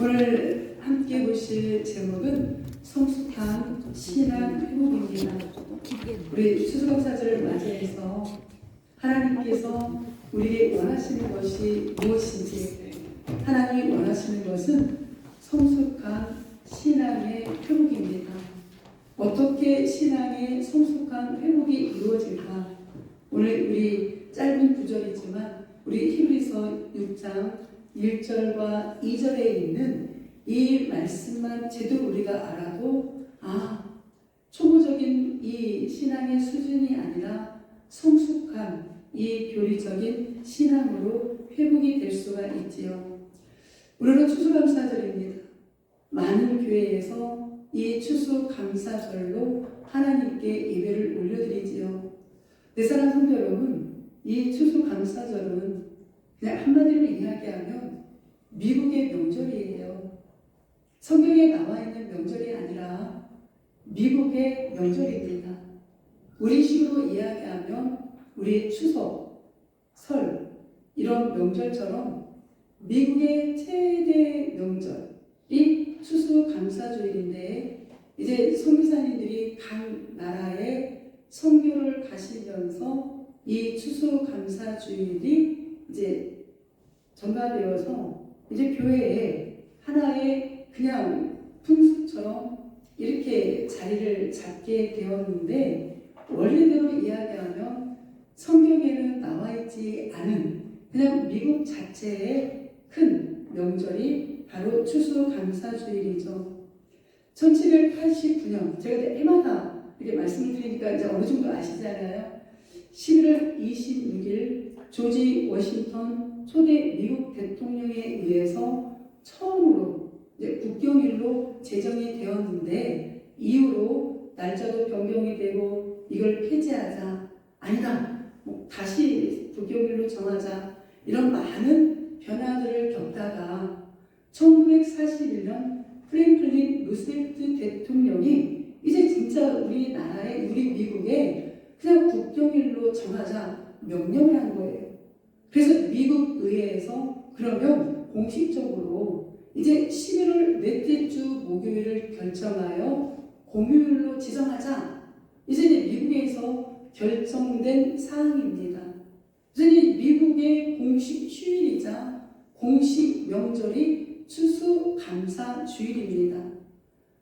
오늘 함께 보실 제목은 성숙한 신앙 회복입니다. 우리 추수감사절을 맞이해서 하나님께서 우리에게 원하시는 것이 무엇인지, 하나님이 원하시는 것은 성숙한 신앙의 회복입니다. 어떻게 신앙의 성숙한 회복이 이루어질까? 오늘 우리 짧은 구절이지만 우리 히브리서 6장 1절과 2절에 있는 이 말씀만 제대로 우리가 알아도 초보적인 이 신앙의 수준이 아니라 성숙한 이 교리적인 신앙으로 회복이 될 수가 있지요. 오늘은 추수감사절입니다. 많은 교회에서 이 추수감사절로 하나님께 예배를 올려드리지요. 내 사랑 성도 여러분, 이 추수감사절은 그냥 한마디로 이야기하면 미국의 명절이에요. 성경에 나와 있는 명절이 아니라 미국의 명절입니다. 우리식으로 이야기하면 우리 추석, 설 이런 명절처럼 미국의 최대 명절이 추수감사주일인데, 이제 선교사님들이 각 나라에 선교를 가시면서 이 추수감사주일이 이제 전가되어서 이제 교회에 하나의 그냥 풍습처럼 이렇게 자리를 잡게 되었는데, 원래대로 이야기하면 성경에는 나와 있지 않은 그냥 미국 자체의 큰 명절이 바로 추수감사주일이죠. 1789년, 제가 해마다 이렇게 말씀을 드리니까 이제 어느 정도 아시잖아요. 11월 26일 조지 워싱턴 초대 미국 대통령에 의해서 처음으로 이제 국경일로 제정이 되었는데, 이후로 날짜도 변경이 되고 이걸 폐지하자, 아니다, 다시 국경일로 정하자, 이런 많은 변화들을 겪다가 1941년 프랭클린 루스벨트 대통령이 이제 진짜 우리나라에, 우리 미국에 그냥 국경일로 정하자 명령을 한 거예요. 그래서 미국 의회에서 그러면 공식적으로 이제 11월 넷째 주 목요일을 결정하여 공휴일로 지정하자, 이제 미국에서 결정된 사항입니다. 그래서 미국의 공식 휴일이자 공식 명절이 추수감사주일입니다.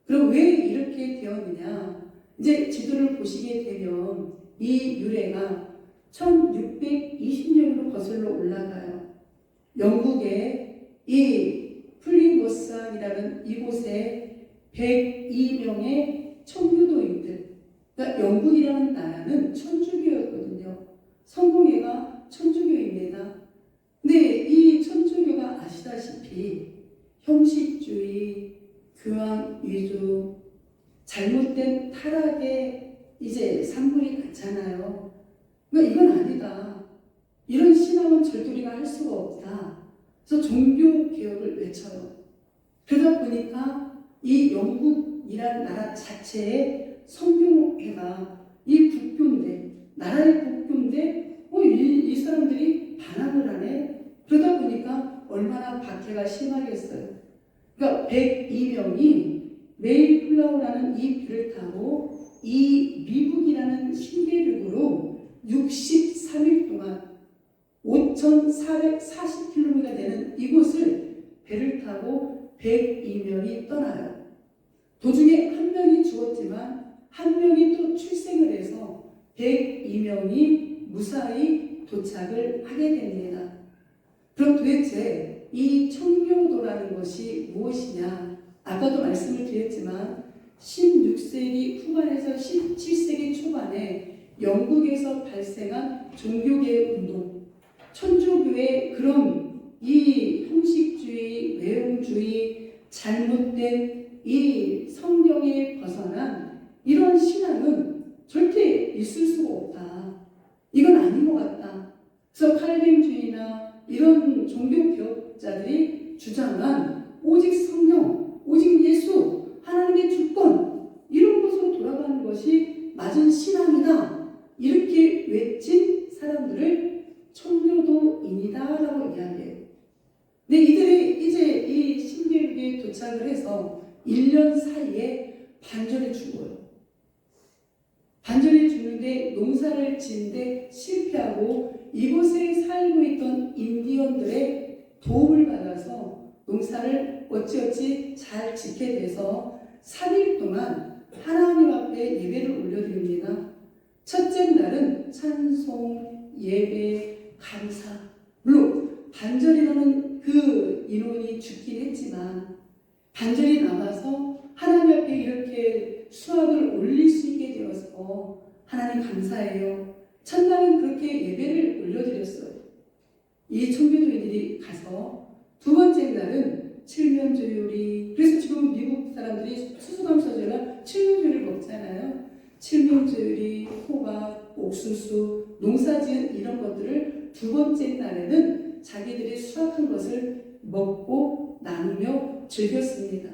그럼 왜 이렇게 되었느냐? 이제 지도를 보시게 되면 이 유래가 1620년으로 거슬러 올라가요. 영국의 이 플리머스이라는 이곳에 102명의 천주교인들, 그러니까 영국이라는 나라는 천주교였거든요. 성공회가 천주교입니다. 근데 이 천주교가 아시다시피 형식주의, 교황 위주, 잘못된 타락의 이제 산물이 많잖아요. 그러니까 이건 아니다, 이런 신앙은 절대 우리가 할 수가 없다. 그래서 종교개혁을 외쳐요. 그러다 보니까 이 영국이란 나라 자체의 성교회가 이 국교인데, 나라의 국교인데 이 사람들이 반항을 하네. 그러다 보니까 얼마나 박해가 심하겠어요. 그러니까 102명이 메이플라워라는 이 배를 타고 이 미국이라는 신대륙으로 63일 동안 5,440km가 되는 이곳을 배를 타고 102명이 떠나요. 도중에 한 명이 죽었지만 한 명이 또 출생을 해서 102명이 무사히 도착을 하게 됩니다. 그럼 도대체 이 청교도라는 것이 무엇이냐? 아까도 말씀을 드렸지만 16세기 후반에서 17세기 초반에 영국에서 발생한 종교개혁 운동, 천주교의 그런 이 형식주의, 외형주의, 잘못된 이 성경에 벗어난 이런 신앙은 절대 있을 수가 없다. 이건 아닌 것 같다. 그래서 칼빈주의나 이런 종교개혁자들이 주장한 오직 성령, 오직 예수, 하나님의 주권, 이런 것으로 돌아가는 것이 맞은 신앙이다, 이렇게 외친 사람들을 청교도인이다 라고 이야기해요. 근데 이들이 이제 이 신대륙에 도착을 해서 1년 사이에 반절에 죽어요. 반절에 죽는데 농사를 짓는데 실패하고 이곳에 살고 있던 인디언들의 도움을 받아서 농사를 어찌어찌 잘 짓게 돼서 3일 동안 하나님 앞에 예배를 올려드립니다. 첫째 날은 찬송, 예배, 감사. 물론 반절이라는 그 인원이 죽긴 했지만 반절이 남아서 하나님 앞에 이렇게 수확을 올릴 수 있게 되어서 하나님 감사해요. 첫날은 그렇게 예배를 올려드렸어요. 이 청교도인들이 가서 두 번째 날은 칠면조요리. 그래서 지금 미국 사람들이 추수감사절날 칠면조요리를 먹잖아요. 칠면조요리, 호박, 옥수수, 농사지은 이런 것들을 두 번째 날에는 자기들이 수확한 것을 먹고 나누며 즐겼습니다.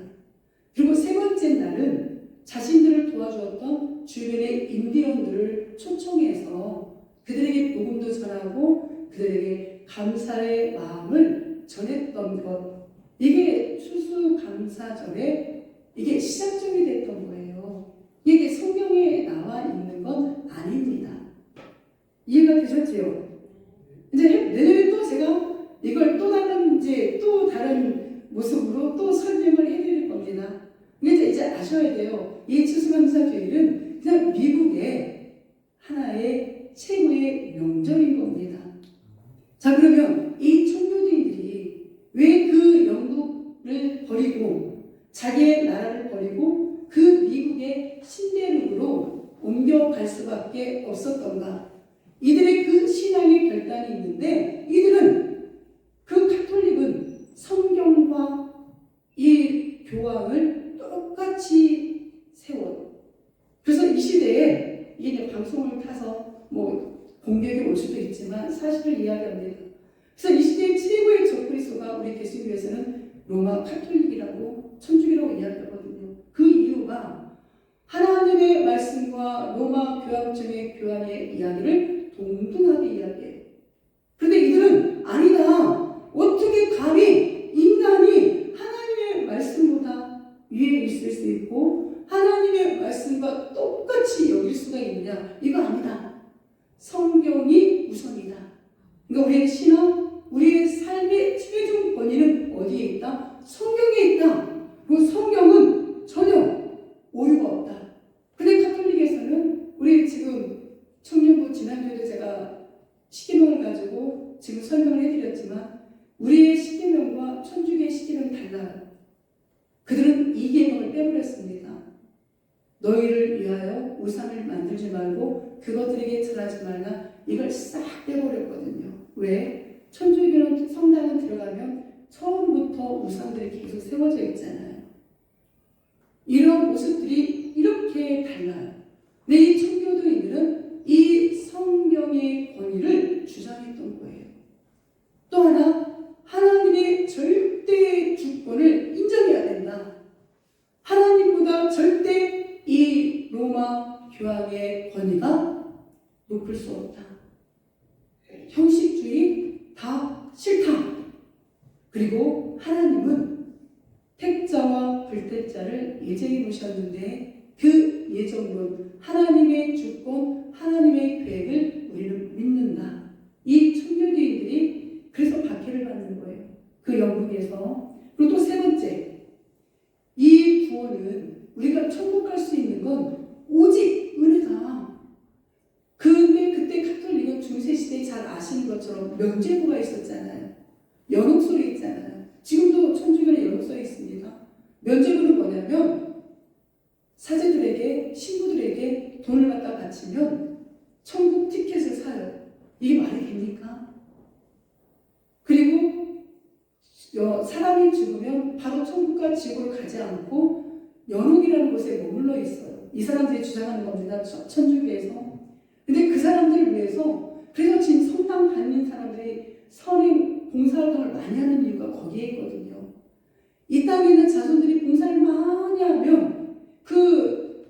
그리고 세 번째 날은 자신들을 도와주었던 주변의 인디언들을 초청해서 그들에게 복음도 전하고 그들에게 감사의 마음을 전했던 것. 이게 추수감사절에 이게 시작점이 됐던 거예요. 이게 성경에 나와 있는 건 아닙니다. 이해가 되셨지요? 이제 내년에 또 제가 이걸 또 다른 모습으로 또 설명을 해드릴 겁니다. 근데 이제 아셔야 돼요. 이 추수감사주일은 그냥 미국의 하나의 최고의 명절인 겁니다. 자, 그러면 이 청교도인들이 왜 그 영국을 버리고 자기의 나라를 버리고 그 미국의 신대륙으로 옮겨갈 수밖에 없었던가? 이들의 그 신앙의 결단이 있는데 그 카톨릭은 성경과 이 교황을 똑같이 세워요. 그래서 이 시대에 이게 이제 방송을 타서 공격이 올 수도 있지만 사실을 이야기합니다. 그래서 이 시대의 최고의 적그리스도가 우리 개신교에서는 로마 카톨릭이라고 천주교라고 이야기하거든요. 그 이유가 하나님의 말씀과 로마 교황청의 교황의 이야기를 동등하게 이야기해요. 그런데 이들은 아니다. 어떻게 감히 인간이 하나님의 말씀보다 위에 있을 수 있고 하나님의 말씀과 똑같이 여길 수가 있느냐? 이거 아니다. 성경이 우선이다. 그러니까 우리의 신앙, 우리의 삶의 최종 권위는 어디에 있다? 성경에 있다. 그리고 성경은 전혀 오류가 없다. 근데 카톨릭에서는 우리 지금 청년부 지난주에도 제가 십계명을 가지고 지금 설명을 해드렸지만 우리의 십계명과 천주교의 십계명은 달라요. 그들은 이 계명을 빼버렸습니다. 너희를 위하여 우상을 만들지 말고 그것들에게 절하지 말라. 이걸 싹 빼버렸거든요. 왜? 천주교는 성당에 들어가면 처음부터 우상들이 계속 세워져 있잖아요. 이런 모습들이 이렇게 달라요. 근데 이 청교도인들은 이 성경의 권위를 주장했던 거예요. 또 하나, 하나님의 절대 주권을 인정해야 된다. 하나님보다 절대 이 로마 교황의 권위가 높을 수 없다. 형식주의 다 싫다. 그리고 하나님은 택자와 불택자를 예정해 놓으셨는데 그 예정론, 하나님의 주권, 하나님의 계획을 우리는 믿는다. 이 청교도인들이 그래서 박해를 받는 거예요. 그 영국에서. 그리고 또 세 번째, 이 구원은 우리가 천국 갈 수 있는 건 오직 은혜다. 근데 그때 카톨릭은 중세시대에 잘 아시는 것처럼 면죄부가 있었잖아요. 연옥설이 있잖아요. 지금도 천주교는 연옥설이 있습니다. 면죄부는 뭐냐면 사제들에게, 신부들에게 돈을 갖다 바치면 천국 티켓을 사요. 이게 말이 됩니까? 그리고 사람이 죽으면 바로 천국과 지옥으로 가지 않고 연옥이라는 곳에 머물러 있어요. 이 사람들이 주장하는 겁니다. 천주교에서. 근데 그 사람들을 위해서 그래서 지금 성당 다니는 사람들이 선행 봉사활동을 많이 하는 이유가 거기에 있거든요. 이 땅에 있는 자손들이 봉사를 많이 하면 그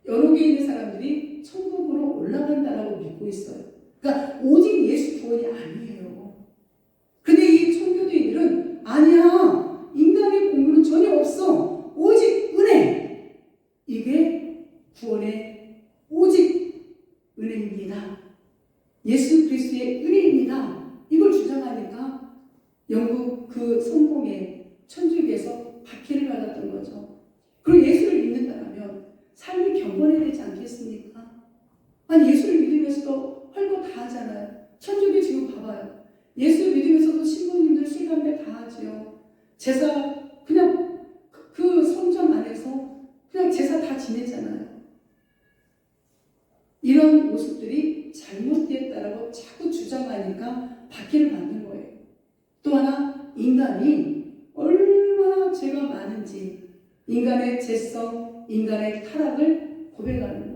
연옥에 있는 사람들이 천국으로 올라간다라고 믿고 있어요. 그러니까 오직 예수 구원이 아니에요. 근데 이 청교도인들은 아니야. 인간의 공부는 전혀 없어. 아니 예수를 믿으면서도 헐거 다 하잖아요. 천주교 지금 봐봐요. 예수 믿으면서도 신부님들 술 담배 다 하지요. 제사 그냥 그 성전 안에서 그냥 제사 다 지내잖아요. 이런 모습들이 잘못됐다라고 자꾸 주장하니까 박해를 받는 거예요. 또 하나, 인간이 얼마나 죄가 많은지 인간의 죄성, 인간의 타락을 고백하는 거.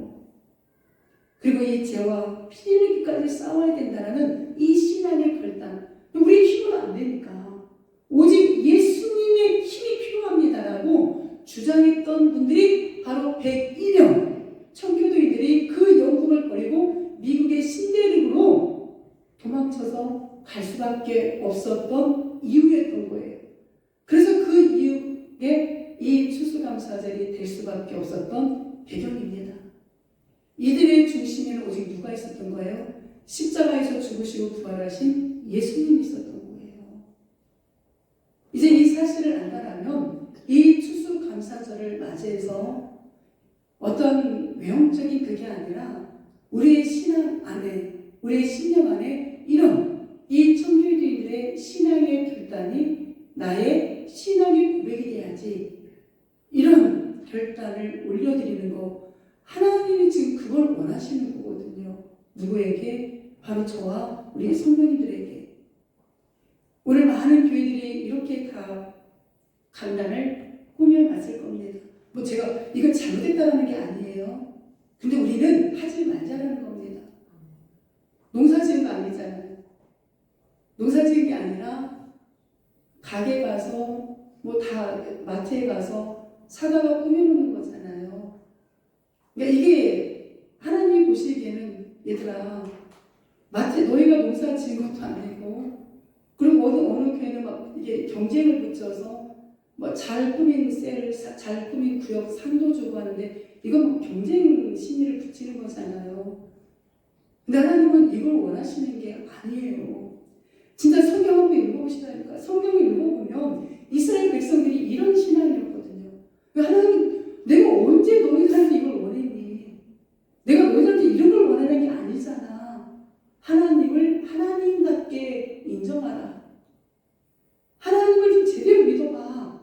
그리고 이 죄와 피 흘리기까지 싸워야 된다는 이 신앙의 결단. 우리 힘으로 안 되니까 오직 예수님의 힘이 필요합니다라고 주장했던 분들이 바로 102명 청교도인들이 그 영국을 버리고 미국의 신대륙으로 도망쳐서 갈 수밖에 없었던 이유였던 거예요. 그래서 그 이유에 이 추수감사절이 될 수밖에 없었던 배경입니다. 이들의 중심에는 오직 누가 있었던 거예요? 십자가에서 죽으시고 부활하신 예수님이 있었던 거예요. 이제 이 사실을 안다라면 이 추수감사절을 맞이해서 어떤 외형적인 그게 아니라 우리의 신앙 안에, 우리의 신념 안에 이런 이 청교도인들의 신앙의 결단이 나의 신앙의 고백이 돼야지, 이런 결단을 올려드리는 거, 하나님이 지금 그걸 원하시는 거거든요. 누구에게? 바로 저와 우리 성도님들에게. 오늘 많은 교회들이 이렇게 다 강단을 꾸며놨을 겁니다. 뭐 제가 이건 잘못했다는 게 아니에요. 근데 우리는 하지 말자라는 겁니다. 농사 지은 거 아니잖아요. 농사 지은 게 아니라 가게 가서 뭐 다 마트에 가서 사다가 꾸며놓는 거잖아요. 그러니까 이게 하나님이 보시기에는 얘들아, 마트에 너희가 농사 지은 것도 아니고, 그리고 어느 교회는 막 이게 경쟁을 붙여서 뭐 잘 꾸민 셀을, 잘 꾸민 구역 상도 주고 하는데 이건 뭐 경쟁 심리를 붙이는 거잖아요. 근데 하나님은 이걸 원하시는 게 아니에요. 진짜 성경 한번 읽어보시다니까. 성경을 읽어보면 이스라엘 백성들이 이런 신앙이었거든요. 하나님, 내가 언제 너희들한테 이걸 원했니? 내가 너희들한테 이런 걸 원하는 게 아니잖아. 하나님을 하나님답게 인정하라. 하나님을 좀 제대로 믿어봐.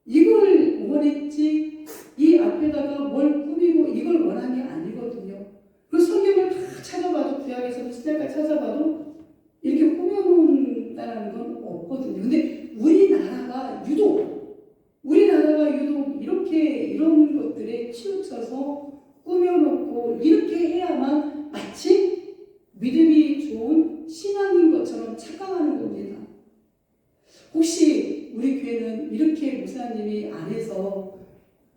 이걸 원했지, 이 앞에다가 뭘 꾸미고 이걸 원한 게 아니거든요. 그 성경을 다 찾아봐도, 구약에서도 신약까지 찾아봐도 이렇게 꾸며놓는다는 건 없거든요. 근데 우리나라가 유독 이렇게 이런 것들에 치우쳐서 꾸며놓고 이렇게 해야만 마치 믿음이 좋은 신앙인 것처럼 착각하는 겁니다. 혹시 우리 교회는 이렇게 목사님이 안에서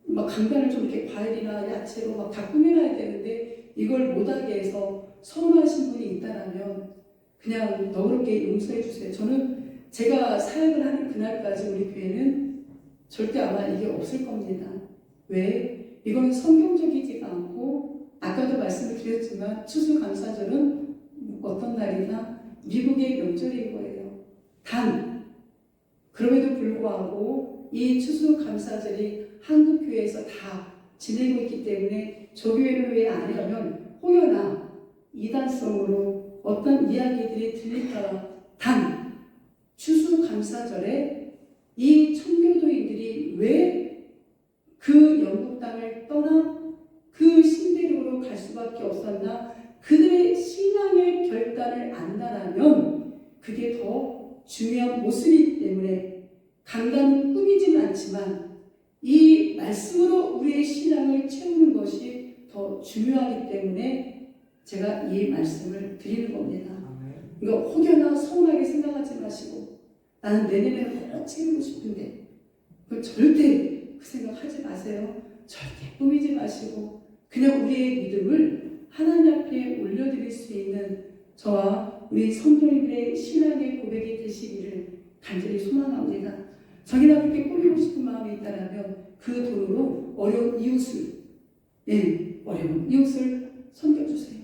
막 강단을 좀 이렇게 과일이나 야채로 막 다 꾸며놔야 되는데 이걸 못하게 해서 서운하신 분이 있다라면 그냥 너그럽게 용서해 주세요. 저는 제가 사역을 하는 그날까지 우리 교회는 절대 아마 이게 없을 겁니다. 왜? 이건 성경적이지가 않고, 아까도 말씀을 드렸지만 추수감사절은 어떤 날이나 미국의 명절인 거예요. 단 그럼에도 불구하고 이 추수감사절이 한국 교회에서 다 지내고 있기 때문에 저 교회는 왜 아니라면 혹여나 이단성으로 어떤 이야기들이 들릴까. 단 추수감사절에 이 청교도인들이 왜 그 영국 땅을 떠나 그 신대륙으로 갈 수밖에 없었나, 그들의 신앙의 결단을 안다라면 그게 더 중요한 모습이기 때문에, 강단은 꾸미지는 않지만 이 말씀으로 우리의 신앙을 채우는 것이 더 중요하기 때문에 제가 이 말씀을 드리는 겁니다. 그러니까 혹여나 서운하게 생각하지 마시고, 나는 내년에는 꼭 채우고 싶은데, 그걸 절대 그 생각하지 마세요. 절대 꾸미지 마시고 그냥 우리의 믿음을 하나님 앞에 올려드릴 수 있는 저와 우리 성도님들의 신앙의 고백이 되시기를 간절히 소망합니다. 자기나 그렇게 꾸미고 싶은 마음이 있다면 그 돈으로 어려운 이웃을 섬겨주세요.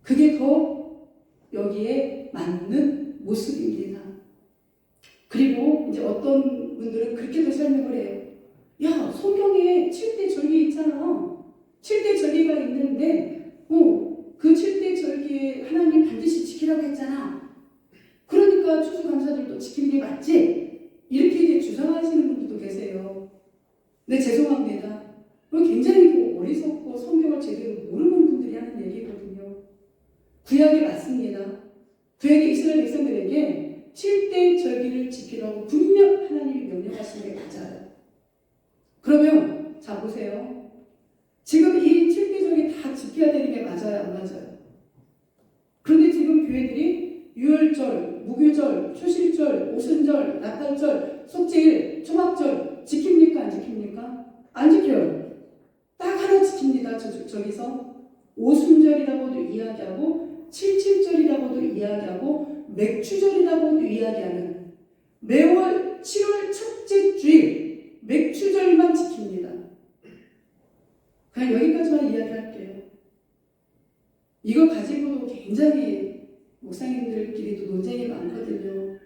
그게 더 여기에 맞는 모습입니다. 그리고 이제 어떤 분들은 그렇게도 설명을 해요. 야, 성경에 7대 절기 있잖아. 7대 절기가 있는데 지키라고 했잖아. 그러니까 추수감사절도 지키는 게 맞지? 이렇게 이제 주장하시는 분들도 계세요. 근데 죄송합니다. 굉장히 어리석고 성경을 제대로 모르는 분들이 하는 얘기거든요. 구약이 맞습니다. 구약의 이스라엘 백성들에게 7대 절기를 지키라고 분명 하나님이 명령하신 게 맞아요. 그러면 자 보세요. 지금 이 7대 절기 다 지켜야 되는 게 맞아요, 안 맞아요? 그런데 지금 교회들이 유월절, 무교절, 초실절, 오순절, 나팔절, 속죄일, 초막절 지킵니까? 안 지킵니까? 안 지켜요. 딱 하나 지킵니다. 저기서 오순절이라고도 이야기하고 77절이라고도 이야기하고 맥추절이라고도 이야기하는 매월 7월 첫째 주일 맥추절만 지킵니다. 그냥 여기까지만 이야기할게요. 이거 가지고도 굉장히 목사님들끼리도 논쟁이 많거든요.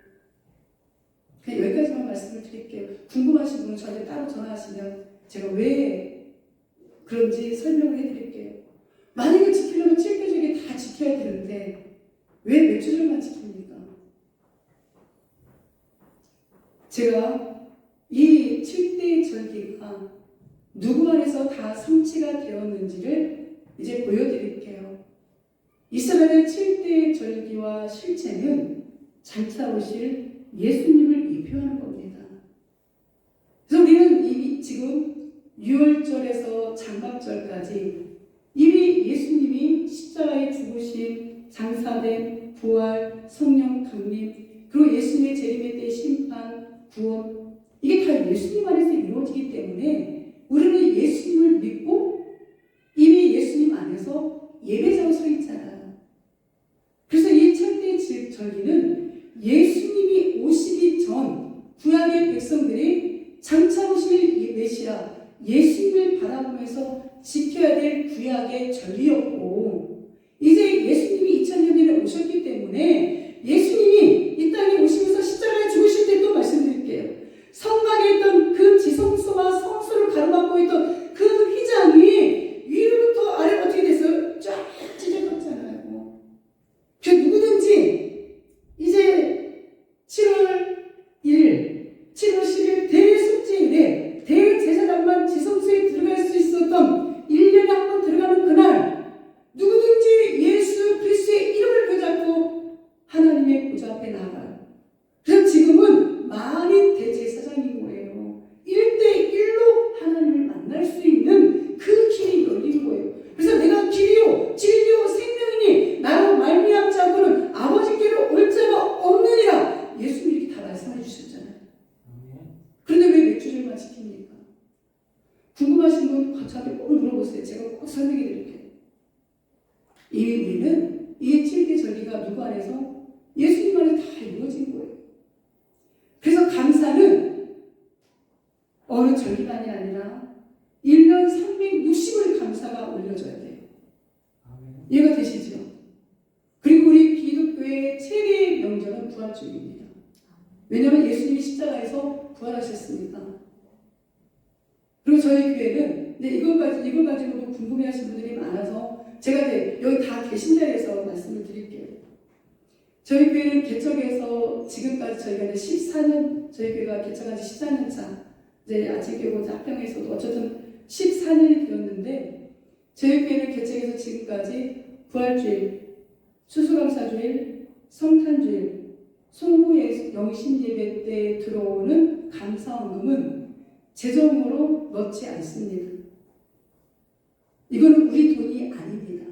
그냥 여기까지만 말씀을 드릴게요. 궁금하신 분은 저한테 따로 전화하시면 제가 왜 그런지 설명을 해드릴게요. 만약에 지키려면 7대 절기 다 지켜야 되는데 왜 맥주절만 지킵니까? 제가 이 7대 절기가 누구 안에서 다 성취가 되었는지를 이제 보여드릴게요. 이스라엘의 7대 절기와 실체는 장차 오실 예수님을 예표하는 겁니다. 그래서 우리는 이미 지금 6월절에서 장막절까지 이미 예수님이 십자가에 죽으신 장사된 부활, 성령 강림, 그리고 예수님의 재림의 때 심판, 구원, 이게 다 예수님 안에서 이루어지기 때문에 우리는 예수님을 믿고 이미 예수님 안에서 예배자로 서 있잖아요. 그래서 이 7대 절기는 예수님이 오시기 전 구약의 백성들이 장차 오실 메시아 예수님을 바라보면서 지켜야 될 구약의 절기였고, 이제 예수님이 2000년 전에 오셨기 때문에 예수님이 이 땅에 오시면서 십자가에 죽으실 때 또 말씀드릴게요. 성막에 있던 그 지성소와 성소를 가로막고 있던 그 휘장이 위로부터 아래로 어떻게 됐어요? 쫙 찢어졌잖아요. 그래서 누구든지 이제 7월 1일, 7월 10일 대속죄일에 대제사장만 지성소에 들어갈 수 있었던 1년에 한 번 들어가는 그날 누구든지 예수 그리스도의 이름을 붙잡고 하나님의 보좌 앞에 나가요. 그래서 지금은 만인 대제사장인 거예요. 1대1로 하나님을 만날 수 있는 그 길이 열린 거예요. 그래서 내가 길이요 진리요 생명이니 나로 말미암지 않고는 아버지께로 올 자가 없느니라 예수님이 이렇게 다 말씀해 주셨잖아요. 그런데 왜 맥주절만 지킵니까? 궁금하신 분 저한테 꼭 물어보세요. 제가 꼭 설명해 드릴게요. 이 우리는 이 7대 절기가 누구 안에서? 예수님 안에 다 이루어진 거예요. 그래서 감사는 어느 절기만이 아니라 1년 360을 감사가 올려져야 돼요. 이해가 되시죠? 그리고 우리 기독교의 최대의 명절은 부활주일입니다. 왜냐하면 예수님이 십자가에서 부활하셨으니까. 그리고 저희 교회는 이걸 가지고도 궁금해하시는 분들이 많아서 제가 여기 다 계신 자리에서 말씀을 드릴게요. 저희 교회는 개척해서 지금까지 저희가 14년, 저희 교회가 개척한 지 14년 차, 이제 아직이고 합병에서도 어쨌든 14년이 되었는데, 저희 교회는 개척해서 지금까지 부활주일, 추수감사주일, 성탄주일, 송구의 영신예배 때 들어오는 감사원금은 재정으로 넣지 않습니다. 이거는 우리 돈이 아닙니다.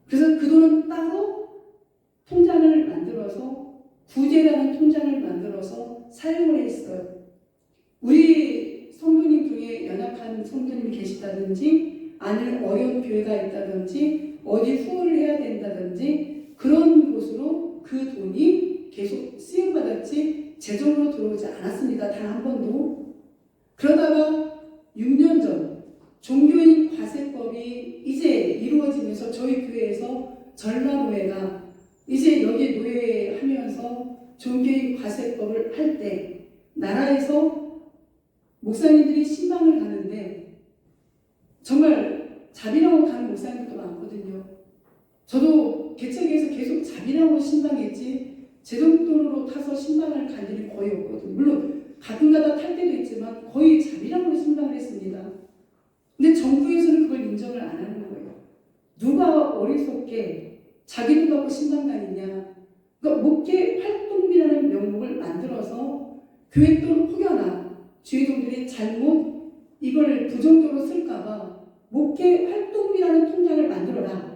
그래서 그 돈은 따로 통장을 만들어서 구제라는 통장을 만들어서 사용을 했어요. 우리 성도님 중에 연약한 성도님이 계시다든지 아니면 어려운 교회가 있다든지 어디 후원을 해야 된다든지 그런 곳으로 그 돈이 계속 쓰임받았지 재정으로 들어오지 않았습니다. 단 한 번도. 그러다가 6년 전 종교인 과세법이 이제 이루어지면서 저희 교회에서 전라노회가 이제 여기 노예하면서 종교인 과세법을 할 때 나라에서 목사님들이 신방을 가는데 정말 자비라고 가는 목사님들도 많거든요. 저도 개척에서 계속 자비랑으로 신방했지 제동도로로 타서 신방을 간 일이 거의 없거든요. 물론 가끔가다 탈 때도 있지만 거의 자비랑으로 신방을 했습니다. 근데 정부에서는 그걸 인정을 안 하는 거예요. 누가 어리석게 자기도 갖고 신방 다니냐. 그러니까 목회 활동비라는 명목을 만들어서 교회 또 혹여나 주회동들이 잘못 이걸 부정적으로 쓸까봐 목회 활동비라는 통장을 만들어라.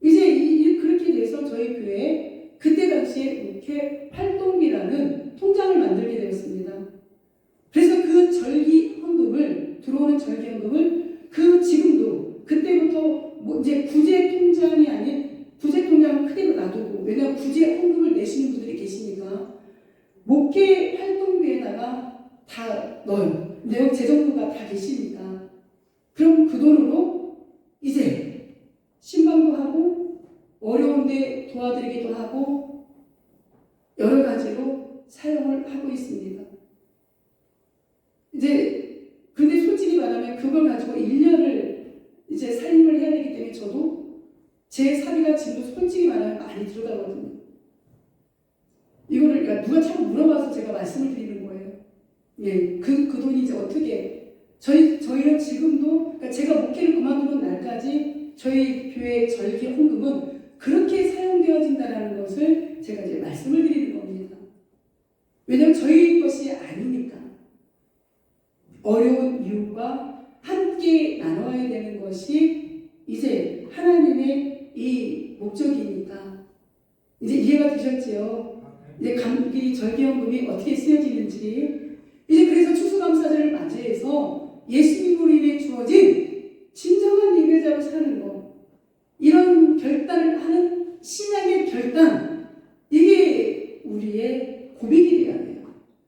이제 그렇게 돼서 저희 교회에 그때 당시에 목회 활동비라는 통장을 만들게 되었습니다. 그래서 그 절기 헌금을 들어오는 절기 헌금을 지금도 그때부터 뭐 이제 구제 통장이 아닌 구제 통장은 그대로 놔두고 왜냐하면 구제 헌금을 내시는 분들이 계시니까 목회 활동비에다가 다 넣어요. 내용 재정부가 다 계시니까 그럼 그 돈으로 이제 신방도 하고 어려운데 도와드리기도 하고 여러 가지로 사용을 하고 있습니다. 이제 근데 솔직히 말하면 그걸 가지고 1년을 이제 살림을 해야 되기 때문에 저도 제 사비가 지금도 솔직히 말하면 많이 들어가거든요. 이거를 그러니까 누가 자꾸 물어봐서 제가 말씀을 드리는 거예요. 예, 그 돈이 이제 어떻게 저희는 지금도 그러니까 제가 목회를 그만두는 날까지 저희 교회 절기 헌금은 그렇게 사용되어진다는 것을 제가 이제 말씀을 드리는 겁니다. 왜냐하면 저희 것이 아니니까. 어려운 이웃과 함께 나눠야 되는 것이 이제 하나님의 이 목적이니까. 이제 이해가 되셨지요? 이제 이 절기헌금이 어떻게 쓰여지는지. 이제 그래서 추수감사절을 맞이해서 예수님으로 인해 주어진 진정한 예배자로 사는 것. 이런 결단을 하는 신앙의 결단. 이게 우리의 고백이 되어야 돼요.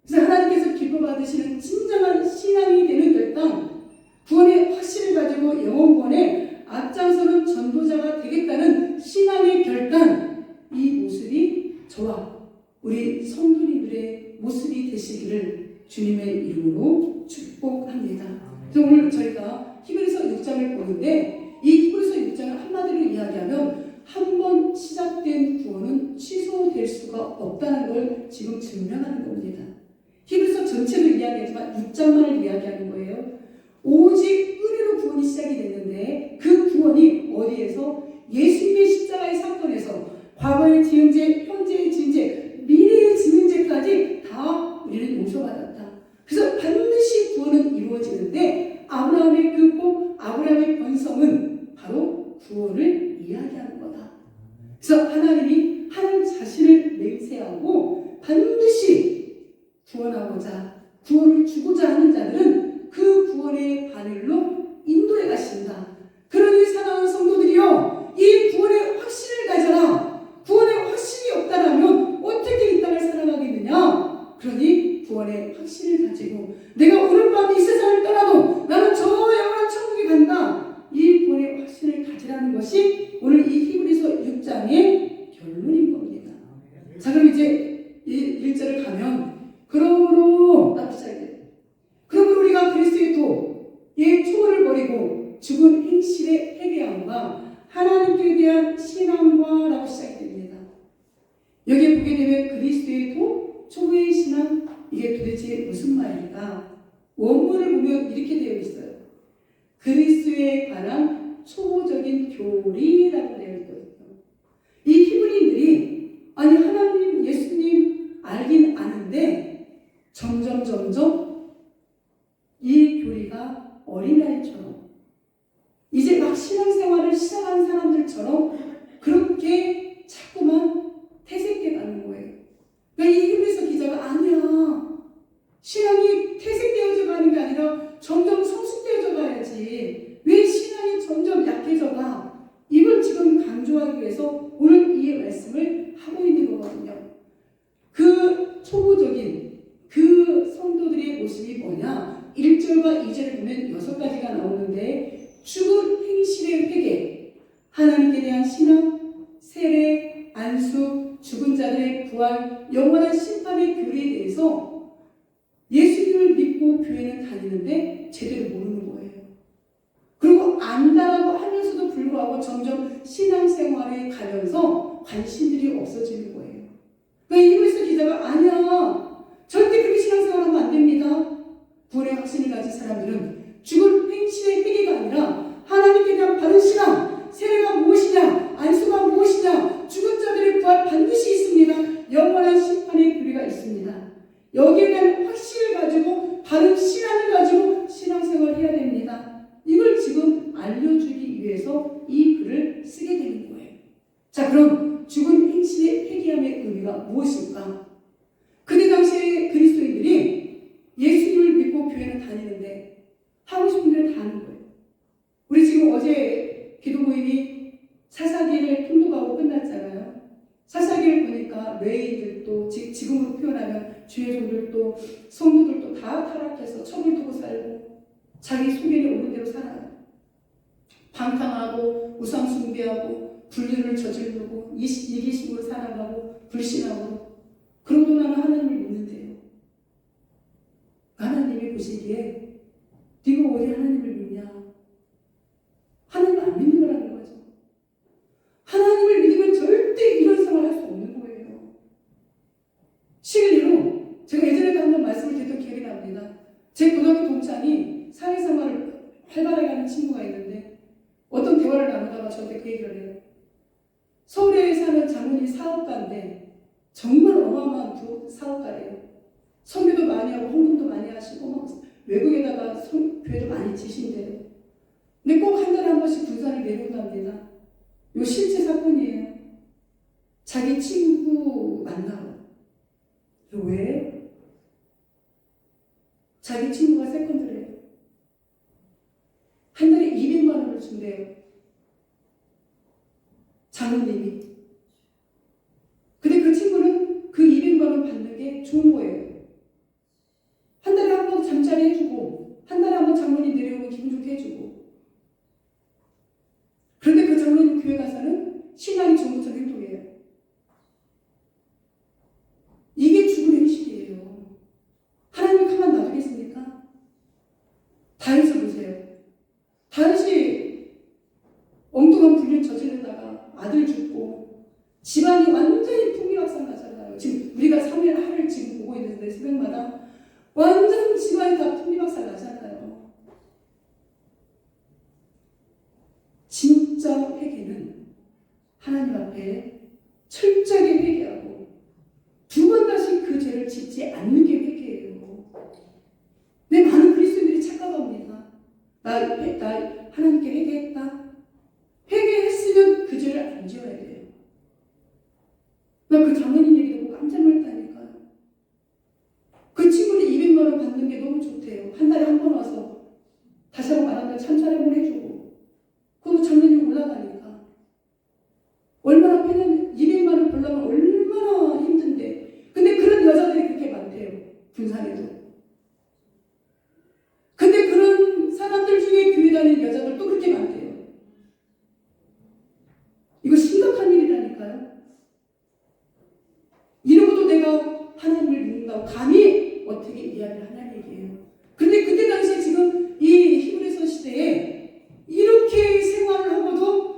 그래서 하나님께서 기뻐 받으시는 진정한 신앙이 되는 결단, 구원의 확신을 가지고 영혼 구원에 앞장서는 전도자가 되겠다는 신앙의 결단, 이 모습이 저와 우리 성도님들의 모습이 되시기를 주님의 이름으로 축복합니다. 그래서 오늘 저희가 히브리서 6장을 보는데 이 히브리서 6장을 한마디로 이야기하면 한 번 시작된 구원은 취소될 수가 없다는 걸 지금 증명하는 겁니다. 히브리서 전체를 이야기하지만 6장만을 이야기하는 거예요. 오직 은혜로 구원이 시작이 됐는데 그 구원이 어디에서? 예수님의 십자가의 사건에서 과거의 지은 죄, 현재의 지은 죄, 미래의 지은 죄까지 다 우리는 용서받았다. 그래서 반드시 구원은 이루어지는데 아브라함의 그 복, 아브라함의 번성은 바로 구원을 이야기하는 거다. 그래서 하나님이 하나님 자신을 맹세하고 반드시 구원하고자 구원을 주고자 하는 자들은 그 구원의 바늘로 인도해 가신다. 그러니 사랑하는 성도들이여, 이 구원의 확신을 가져라. 구원의 확신이 없다라면 어떻게 이 땅을 살아가겠느냐. 그러니 구원의 확신을 가지고 내가 오늘 밤 이 세상을 떠나도 나는 저 영원한 천국에 간다. 이 구원의 확신을 가지라는 것이 오늘 이 히브리서 6장의 결론인 겁니다. 자, 그럼 이제 1절을 가면 그러므로 그러므로 우리가 그리스도의 도의 초월을 버리고 죽은 행실의 회개함과 하나님께 대한 신앙과 라고 시작이 됩니다. 여기에 보게 되면 그리스도의 도, 초보의 신앙, 이게 도대체 무슨 말일까? 원문을 보면 이렇게 되어 있어요. 그리스도에 관한 초보적인 교리라고 되어 있거든요. 이 히브리인들이 아니 하나님, 예수님 알긴 아는데 점점 이 교리가 어린아이처럼 이제 막 신앙생활을 시작한 사람들처럼 그렇게 자꾸만 퇴색돼 가는 거예요. 그러니까 이 히브리서 기자가 아니야. 신앙이 퇴색되어져 가는 게 아니라 점점 성숙되어져 가야지. 왜 신앙이 점점 약해져 가? 이걸 지금 강조하기 위해서 오늘 이 말씀을 하고 있는 거거든요. 그 초보적인 그 성도들의 모습이 뭐냐? 1절과 2절을 보면 6가지가 나오는데 죽은 행실의 회개, 하나님께 대한 신앙, 세례, 안수, 죽은 자들의 부활, 영원한 심판의 교리에 대해서 예수님을 믿고 교회는 다니는데 제대로 모르는 거예요. 그리고 안다라고 하면서도 불구하고 점점 신앙생활의 가면서 관심들이 없어지는 거예요. 그러니까 이브리서 기자가 아니야. 절대 그렇게 신앙생활하면 안 됩니다. 구원의 확신을 가진 사람들은 죽은 행실의 회개가 아니라 하나님께 대한 바른 신앙, 세례가 무엇이냐, 안수가 무엇이냐, 죽은 자들의 부활 반드시 있습니다. 영원한 심판의 교리가 있습니다. 여기에 대한 확신을 가지고 바른 신앙을 가지고 신앙생활을 해야 됩니다. 이걸 지금 알려주기 위해서 이 글을 쓰게 되는 거예요. 자, 그럼 죽은 행실의 회개함의 의미가 무엇일까? 그때 당시에 그리스도인들이 예수님을 믿고 교회는 다니는데 하고 싶은 대로 다 하는 거예요. 우리 지금 어제 기도 모임이 사사기를 통독하고 끝났잖아요. 사사기를 보니까 레위인들도 지금으로 표현하면 주의 종들도 성도들도 다 타락해서 척을 두고 살고 자기 소견에 오른 대로 살아요. 방탕하고 우상 숭배하고 불륜을 저지르고 이기심으로 살아가고 불신하고 그러고도 나는 하나님을 믿는데요. 하나님이 보시기에 네가 어디 하나님을 믿냐? 하나님을 안 믿는 거라는 거죠. 하나님을 믿으면 절대 이런 생활을 할 수 없는 거예요. 실례로 제가 예전에도 한번 말씀을 드렸던 기억이 납니다. 제 고등학교 동창이 사회생활을 활발하게 하는 친구가 있는데 어떤 대화를 나누다가 저한테 그 얘기를 해요. 서울에 사는 장모님 사업가인데 정말 어마어마한 사업가래요. 선교도 많이 하고 헌금도 많이 하시고 막 외국에다가 교회도 많이 지신대요. 근데 꼭 한 달에 한 번씩 군산에 내려온답니다. 이거 실제 사건이에요. 자기 친구 만나러. 왜? 자기 친구가 세컨드래요. 한 달에 200만 원을 준대요. 장모님이. 근데 그 친구는 그 200만 원 받는 게 좋은 거예요. 한 달에 한 번 잠자리 해주고 한 달에 한 번 장모님 내려오면 기분 좋게 해주고 그런데 그 장모님 교회 가서는 신앙이 정부처럼 행동해요. 이게 죽은 행실이에요. 하나님이 가만 놔두겠습니까? 다윗을 보세요. 다윗이 엉뚱한 불륜 저지르다가 아들 죽고 집안이 완전히 풍비박산 나잖아요. 지금 우리가 3일 하를 지금 보고 있는데 새벽마다 완전 집안이 다 풍비박산 나잖아요. 진짜 회개는 하나님 앞에 철저하게 회개하고 두 번 다시 그 죄를 짓지 않는 게 회개예요. 근데 많은 그리스도인들이 착각합니다. 나 하나님께 회개했다. 회개했으면 그 죄를 안 지어야 돼요. 나 그 장모님 얘기 듣고 깜짝 놀랐다니까요. 그 친구는 200만 원 받는 게 너무 좋대요. 한 달에 한 번 와서 다시 한번 말하면 참차례 해주고 그리고 장모님 올라가니까 얼마나 편한 200만 원 벌려면 얼마나 힘든데 근데 그런 여자들이 그렇게 많대요. 군산에도. 근데 그런 사람들 중에 교회 다니는 여자들도 그렇게 많대요. 이거 심각한 일이라니까요. 이러고도 내가 하나님을 믿는다고 감히 어떻게 이야기를 하냐는 얘기예요. 근데 그때 당시에 지금 이 히브리서 시대에 이렇게 생활을 하고도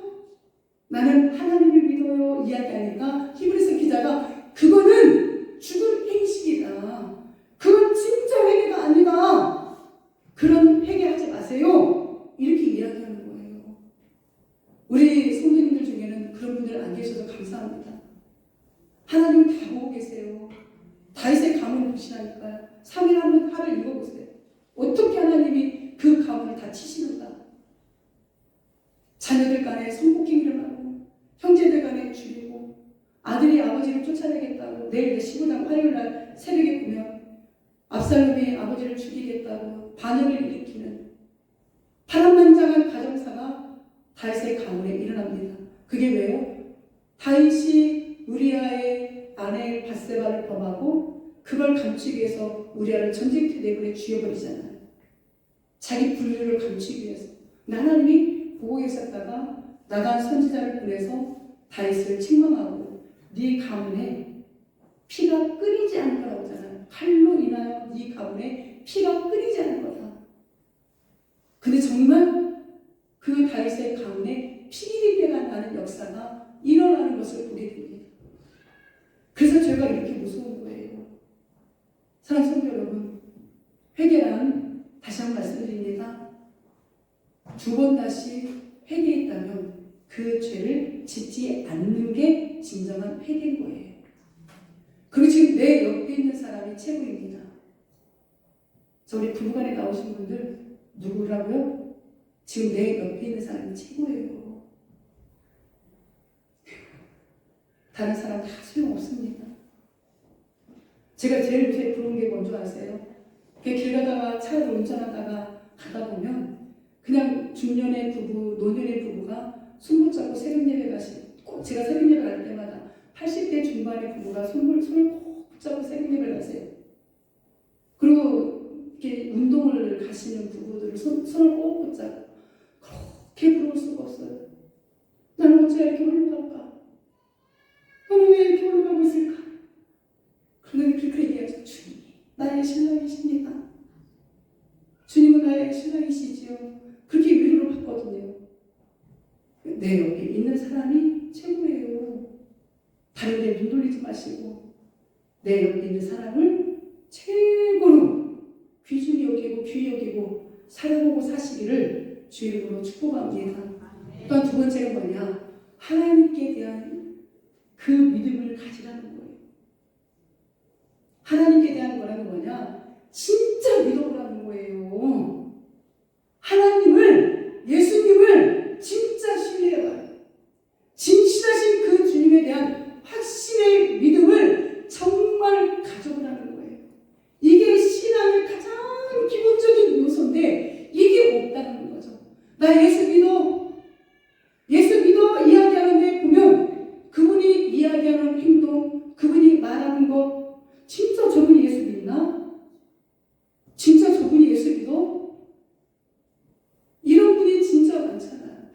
나는 하나님을 믿어요 이야기하니까 히브리서 기자가 그거는 죽은 행실이다. 그건 진짜 회개가 아니다. 그런 회개하지 마세요. 이렇게 이야기하는 거예요. 우리 성도님들 중에는 그런 분들 안 계셔서 감사합니다. 하나님 다 보고 계세요. 다윗의 가문을 보시라니까요. 3일 한번 하를 읽어보세요. 어떻게 하나님이 그 가문을 다 치시는가. 자녀들 간에 성폭행을 하고 형제들 간에 죽이고 아들이 아버지를 쫓아내겠다고 내일 15장 화요일날 새벽에 보면 압살롬이 아버지를 죽이겠다고 반역을 일으키는 파란만장한 가정사가 다윗의 가문에 일어납니다. 그게 왜요? 다윗이 우리아의 아내 밧세바를 범하고 그걸 감추기 위해서 우리아를 전쟁터 내군에 죽여버리잖아요. 자기 분류를 감추기 위해서. 근데 하나님이 보고 계셨다가 나단 선지자를 보내서 다윗을 책망하고 네 가문에 피가 끓이지 않을 거라고 하잖아요. 칼로 인하여 네 가문에 피가 끓이지 않을 거다. 근데 정말 그 다윗의 가문에 피리가 하는 역사가 일어나는 것을 보게 됩니다. 그래서 죄가 이렇게 무서운 거예요. 사랑하는 성도 여러분, 회개란 다시 한번 말씀드립니다. 두 번 다시 회개했다면 그 죄를 짓지 않는 게 진정한 회개인 거예요. 그리고 지금 내 옆에 있는 사람이 최고입니다. 저 우리 부부간에 나오신 분들 누구라고요? 지금 내 옆에 있는 사람이 최고예요. 다른 사람 다 소용없습니다. 제가 제일 요새 부러운 게 뭔지 아세요? 길 가다가 차를 운전하다가 가다 보면 그냥 중년의 부부, 노년의 부부가 손 붙잡고 새벽 예배 꼭 제가 새벽 예배 갈 때마다 80대 중반의 부부가 손을 꼭 붙잡고 새벽 예배를 가세요. 그리고 이렇게 운동을 가시는 부부들을 손을 꼭 붙잡고 그렇게 부러울 수가 없어요. 나는 어째 이렇게 올라갈까? 나는 왜 이렇게 올라가고 있을까? 그런데 그렇게 얘기하죠. 주님, 나의 신랑이십니다. 주님은 나의 신랑이시지요. 그렇게 위로를 받거든요. 내 옆에 있는 사람이 최고예요. 다른 데 눈 돌리지 마시고 내 옆에 있는 사람을 최고로 귀중히 여기고 귀히 여기고 사랑하고 사시기를 주 이름으로 축복합니다. 또한 두 번째는 뭐냐? 하나님께 대한 그 믿음을 가지라는 거예요. 하나님께 대한 거라는 뭐냐? 진짜 믿어보라는 거예요. 하나님을, 예수님을 진짜 신뢰해봐요. 진실하신 그 주님에 대한 확신의 믿음을 정말 가져보라는 거예요. 이게 신앙의 가장 기본적인 요소인데 이게 없다는 거죠. 나 예수 믿어. 예수 믿어 이야기하는데 보면 그분이 이야기하는 행동, 그분이 말하는 것, 진짜 저분이 예수 믿나? 진짜 저분이 예수 믿어? 이런 분이 진짜 많잖아요.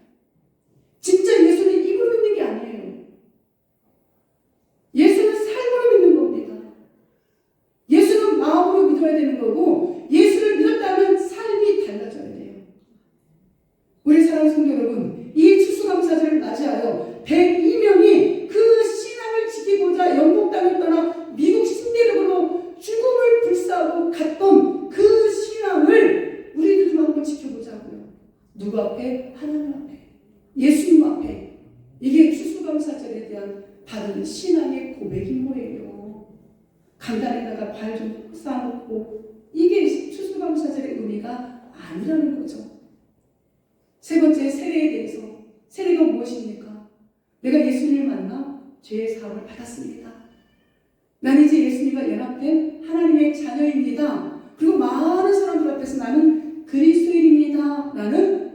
진짜 예수는 입으로 믿는 게 아니에요. 예수는 삶으로 믿는 겁니다. 예수는 마음으로 믿어야 되는 거고 예수를 믿었다면 삶이 달라져야 돼요. 우리 사랑하는 성도 여러분, 이 추수감사절을 맞이하여 102명이 그 신앙을 지키고자 영국 땅을 떠나 미국 신대륙으로 죽음을 불사하고 갔던 그 신앙을 우리도 좀 한번 지켜보자고요. 누구 앞에? 하나님 앞에, 예수님 앞에. 이게 추수감사절에 대한 바른 신앙의 고백인 거예요. 강단에다가 발 좀 쌓아놓고 이게 추수감사절의 의미가 아니라는 거죠. 세 번째, 세례에 대해서. 세례가 무엇입니까? 내가 예수님을 만나 죄의 사함을 받았습니다. 나는 이제 예수님과 연합된 하나님의 자녀입니다. 그리고 많은 사람들 앞에서 나는 그리스도인입니다. 라는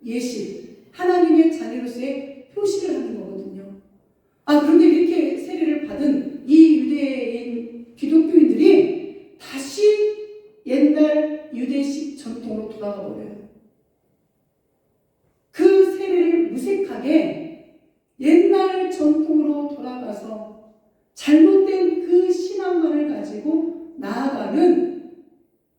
예시, 하나님의 자녀로서의 표시를 하는 거거든요. 그런데 이렇게 세례를 받은 이 유대인 기독교인들이 다시 옛날 유대식 전통으로 돌아가 버려요. 그 세례를 무색하게 옛날 전통으로 돌아가서 잘못된 그 신앙만을 가지고 나아가는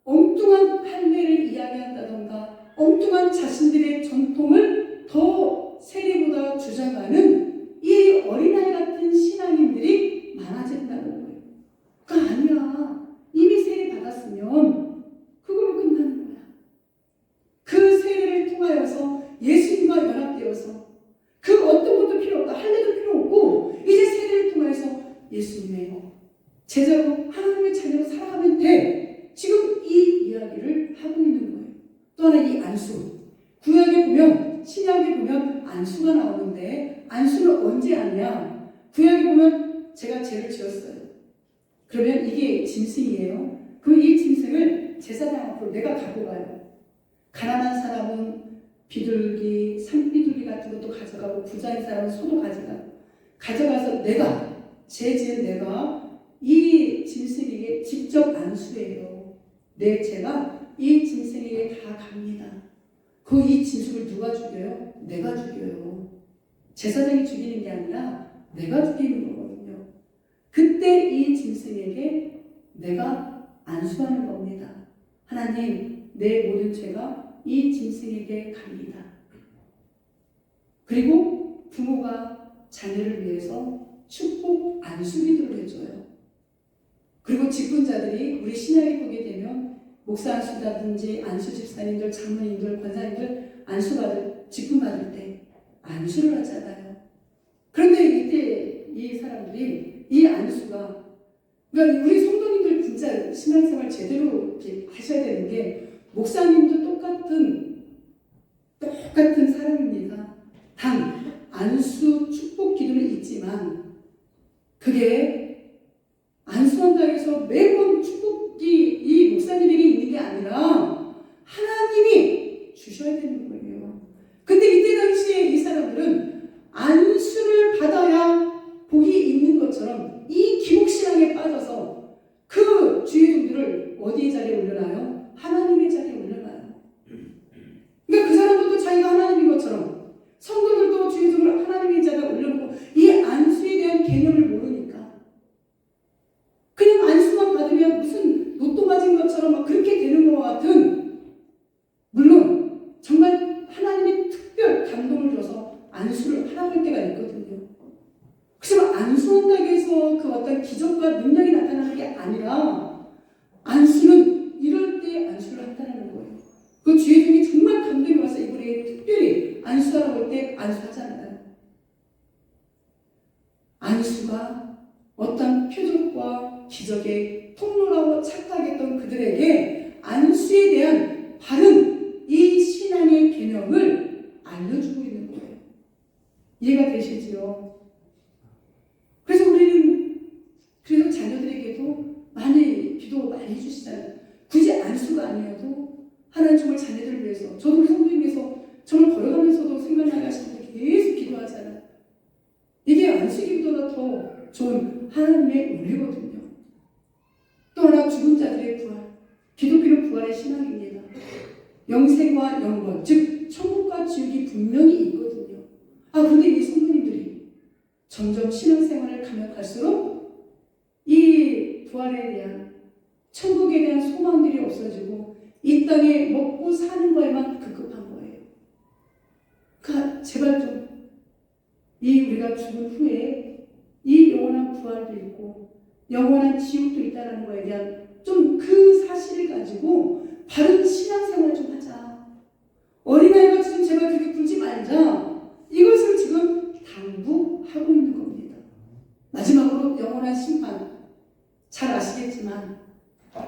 엉뚱한 할례를 이야기한다던가 엉뚱한 자신들의 전통을 더 세례보다 주장하는 이 어린아이 같은 신앙인들이 많아진다는 거예요. 그거 아니야. 이미 세례 받았으면 그걸로 끝나는 거야. 그 세례를 통하여서 예수님과 연합되어서 그 어떤 것도 필요 없다. 할례도 필요 없고 이제 세례를 통해서 예수님의 제자로 하나님의 자녀로 살아가면 돼. 지금 이 이야기를 하고 있는 거예요. 또 하나 이 안수. 구약에 보면, 신약에 보면 안수가 나오는데 안수는 언제 하냐? 구약에 보면 제가 죄를 지었어요. 그러면 이게 짐승이에요. 그럼 이 짐승을 제사장 앞으로 내가 갖고 가요. 가난한 사람은 비둘기, 산비둘기 같은 것도 가져가고 부자인 사람은 소도 가져가서 내가, 죄 지은 내가 이 짐승에게 직접 안수해요. 내 죄가 이 짐승에게 다 갑니다. 이 짐승을 누가 죽여요? 내가 죽여요. 제사장이 죽이는 게 아니라 내가 죽이는 거거든요. 그때 이 짐승에게 내가 안수하는 겁니다. 하나님, 내 모든 죄가 이 짐승에게 갑니다. 그리고 부모가 자녀를 위해서 축복 안수기도를 해줘요. 그리고 직분자들이 우리 신약에 보게 되면 목사 안수라든지 안수 집사님들, 장로님들, 권사님들 직분 받을 때 안수를 하잖아요. 그런데 이때 이 사람들이 이 안수가, 그러니까 우리 성도님들 진짜 신앙생활 제대로 이렇게 하셔야 되는 게, 목사님도 똑같은 사람입니다. 단 안수 축복 기도는 있지만 그게 안수한다고 해서 매번 축복이 이 목사님에게 있는 게 아니라 하나님이 주셔야 되는 거예요. 근데 이때 당시에 이 사람들은 안수를 받아야 복이 있는 것처럼 이 기복신앙에 빠져서 그 주의종들을 어디의 자리에 올려놔요? 하나님의 자리에 올려놔요. 그러니까 그 사람들도 자기가 하나님인 것처럼, 성도들도 주의종을 하나님의 자리에 올려놓고 이 안수에 대한 개념을 모르니까 그냥 안수만 받으면 무슨 로또 맞은 것처럼 막 그렇게 되는 것 같은, 물론 정말 하나님이 특별 감동을 줘서 안수를 하라고 할 때가 있거든요. 그렇지만 안수한다고 해서 그 어떤 기적과 능력이 나타나는 게 아니라, 안수는 이럴 때 안수를 한다는 거예요. 그 주의 중에 정말 감동이 와서 이번에 특별히 안수하라고 할 때 안수하잖아요. 안수가 어떤 표적과 기적의 통로라고 착각했던 그들에게 안수에 대한 바른 이 신앙의 개념을 알려주고 있는 거예요. 이해가 되시지요? 그래서 우리는 그래서 자녀들에게도 많이 기도 많이 해주시잖아요. 굳이 안수가 아니어도 하나님 정말 자녀들을 위해서, 저도 우리 성도님 위해서 정말 걸어가면서도 생각나게 하시는데 계속 기도하잖아요. 이게 안수 기도보다 더 좋은 하나님의 은혜거든요. 또 하나 죽은 자들의 부활. 기독교는 부활의 신앙입니다. 영생과 영권, 즉 천국과 지옥이 분명히 있거든요. 그런데 이 성도님들이 점점 신앙생활을 가면 갈수록 이 부활에 대한, 천국에 대한 소망들이 없어지고 이 땅에 먹고 사는 거에만 급급한 거예요. 그러니까 제발 좀 우리가 죽은 후에 이 영원한 부활도 있고 영원한 지옥도 있다는 거에 대한 좀 그 사실을 가지고 바른 신앙생활을 좀 하자. 어린아이같이 제발 그렇게 굴지 말자. 이것을 지금 당부하고 있는 겁니다. 마지막으로 영원한 심판. 잘 아시겠지만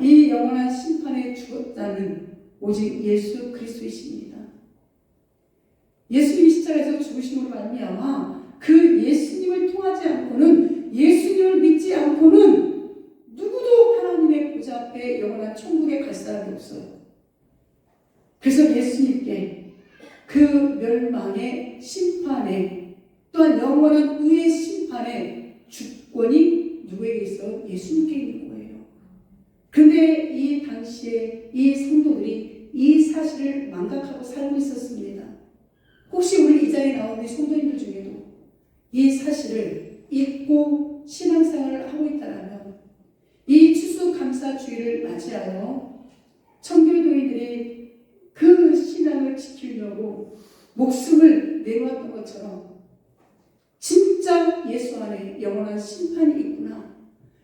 이 영원한 심판에 죽었다는 오직 예수 그리스도이십니다. 예수님이 십자가에서 죽으심으로 말미암아 그 예수님을 통하지 않고는, 예수님을 믿지 않고는 누구도 하나님의 보좌 앞에 영원한 천국에 갈 사람이 없어요. 그래서 예수님께 그 멸망의 심판에, 또한 영원한 의의 심판에 주권이 누구에게 있어요? 예수님께 있는 거예요. 그런데 이 당시에 이 성도들이 이 사실을 망각하고 살고 있었습니다. 혹시 우리 이 자리에 나온 우리 성도님들 중에도 이 사실을 잊고 신앙생활을 하고 있다면, 이 추수감사주의를 맞이하여 청교도인들이 그 신앙을 지키려고 목숨을 내놓았던 것처럼 진짜 예수 안에 영원한 심판이 있구나,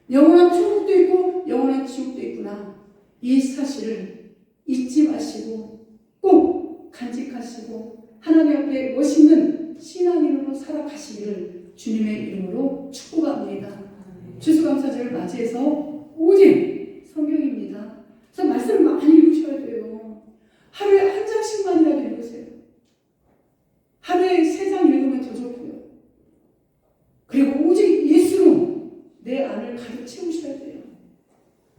영원한 천국도 있고 영원한 지옥도 있구나, 이 사실을 잊지 마시고 꼭 간직하시고 하나님 앞에 멋있는 신앙인으로 살아가시기를 주님의 이름으로 축복합니다. 추수감사절을 맞이해서 오직 성경입니다. 그래서 말씀을 많이 읽으셔야 돼요. 하루에 한 장씩만이라도 읽으세요. 하루에 3장 읽으면 더 좋고요. 그리고 오직 예수로 내 안을 가득 채우셔야 돼요.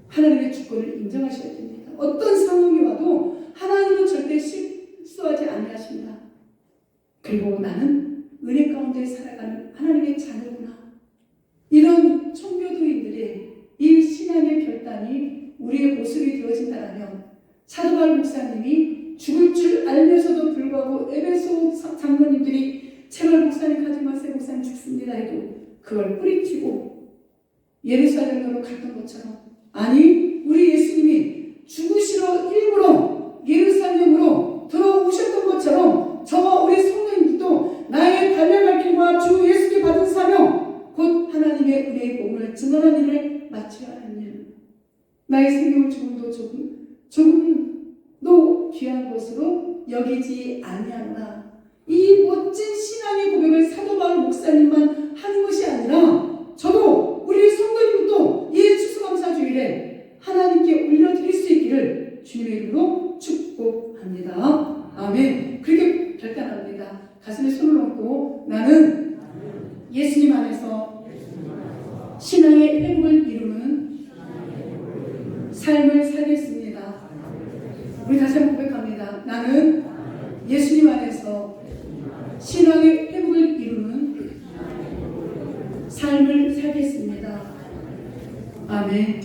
하나님의 주권을 인정하셔야 됩니다. 어떤 상황이 와도 하나님은 절대 실수하지 아니하십니다. 그리고 나는 은혜 가운데 살아가는 하나님의 자녀구나. 이런 청교도인들의 이 신앙의 결단이 우리의 모습이 되어진다면, 사도 바울 목사님이 죽을 줄 알면서도 불구하고 에베소 장로님들이 제발 목사님 가지 마세요, 목사님 죽습니다 해도 그걸 뿌리치고 예루살렘으로 갔던 것처럼, 아니 우리 예수님이 죽으시러 일부러 예루살렘으로 들어오셨던 것처럼 저와 우리 성도님들도 나의 달려갈 길 나의 생명을 조금도 귀한 것으로 여기지 아니하노라. 이 멋진 신앙의 고백을 사도 바울 목사님만 하는 것이 아니라 저도 우리 성도님도 이 추수감사주일에 하나님께 올려드릴 수 있기를 주님의 이름으로 축복합니다. 아멘. 그렇게 결단합니다. 가슴에 손을 얹고 나는 예수님 안에서 신앙의 회복을 이루는 삶을 살겠습니다. 우리 다시 한번 고백합니다. 나는 예수님 안에서 신앙의 회복을 이루는 삶을 살겠습니다. 아멘.